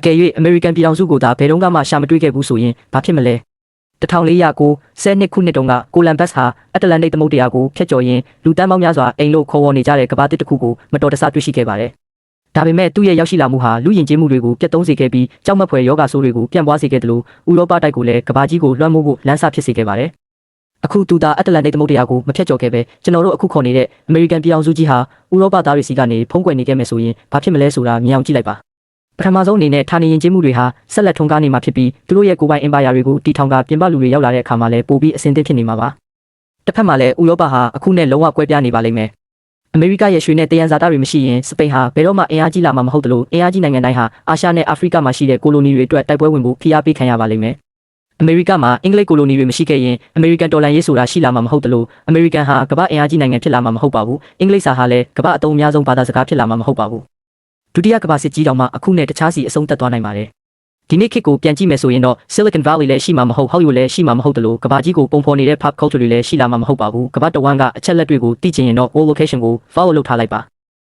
အကယ်၍အမေရိကန်ပြည်ထောင်စုကိုသာဘယ်တော့မှရှာမတွေ့ခဲ့ဘူးဆိုရင်ဘာဖြစ်မလဲ1409 ခုနှစ်တုန်းကကိုလံဘတ်ဟာအတ္တလန္တိတ်သမုဒ္ဒရာကိုဖျက်ကျော်ရင်းလူတန်းပေါင်းများစွာအိမ်လို့ခေါ်ဝေါ်နေကြတဲ့ကမ္ဘာတစ်ခုကိုမတော်တဆတွေ့ရှိခဲ့ပါတယ်။ဒါပေမဲ့သူ့ရဲ့ရောက်ရှိလာမှုဟာလူယဉ်ကျေးမှုတွေကိုပြတ်သုံးစေခဲ့ပြီးကြောက်မက်ဖွယ်ယောဂဆိုးတွေကိုပြန့်ပွားစေခဲ့တယ်လို့ဥရောပတိုက်ကိုလည်းကမ္ဘာကြီးကိုလွှမ်းမိုးဖို့လမ်းစာဖြစ်စေခဲ့ပါတယ်။အခုသူသာအတ္တလန္တိတ်သမုဒ္ဒရာကိုမဖျက်ကျော်ခဲ့ပဲကျွန်တော်တို့အခုခေါ်နေတဲ့အမေရိကန်ပြည်ထောင်စုကြီးဟာဥရောပသားတွေစီကနေဖုံးကွယ်နေခဲ့မယ်ဆိုရင်ဘာဖြစ်မလဲဆိုတာမြင်အောင်ကြည့်လိုက်ပါ။ပထမဆုံးအနေနဲ့ဌာနေယဉ်ကျေးမှုတွေဟာဆက်လက်ထွန်းကားနေမှာဖြစ်ပြီးသူတို့ရဲ့ကိုယ်ပိုင်အင်ပါယာတွေကိုတီထောင်ကပြင်ပလူတွေရောက်လာတဲ့အခါမှာလည်းပိုပြီးအဆင်သင့်ဖြစ်နေမှာပါ။တစ်ဖက်မှာလည်းဥရောပဟာအခုနဲ့လုံးဝကွဲပြားနေပါလိမ့်မယ်။အမေရိကရဲ့ရွှေနဲ့တယံဇာတတွေမရှိရင်စပိန်ဟာဘယ်တော့မှအင်အားကြီးလာမှာမဟုတ်သလိုအင်အားကြီးနိုင်ငံတိုင်းဟာအာရှနဲ့အာဖရိကမှာရှိတဲ့ကိုလိုနီတွေအတွက်တိုက်ပွဲဝင်ဖို့ဖိအားပေးခံရပါလိမ့်မယ်။အမေရိကမှာအင်္ဂလိပ်ကိုလိုနီတွေမရှိခဲ့ရင်အမေရိကန်တော်လှန်ရေးဆိုတာရှိလာမှာမဟုတ်သလိုအမေရိကန်ဟာကမ္ဘာအင်အားကြီးနိုင်ငံဖြစ်လာမှာမဟုတ်ပါဘူး။အင်္ဂလိပ်စာဟာလည်းကမ္ဘာအသုံးအများဆုံးဘာသာစကားဖြစ်လာမှာမဟုတ်ပါဘူး။ဒုတိယကမ္ဘာစစ်ကြီးတောင်မှအခုနဲ့တခြားစီအဆုံးသတ်သွားနိုင်ပါတယ်။ဒီနေ့ခေတ်ကိုပြန်ကြည့်မယ်ဆိုရင်တော့ Silicon Valley လည်းရှိမှာမဟုတ် Hollywood လည်းရှိမှာမဟုတ်တယ်လို့ကမ္ဘာကြီးကိုပုံဖော်နေတဲ့ pop culture တွေလည်းရှိလာမှာမဟုတ်ပါဘူး။ကမ္ဘာတဝန်းကအချက်လက်တွေကိုသိချင်ရင်တော့ all location ကို follow လုပ်ထားလိုက်ပါ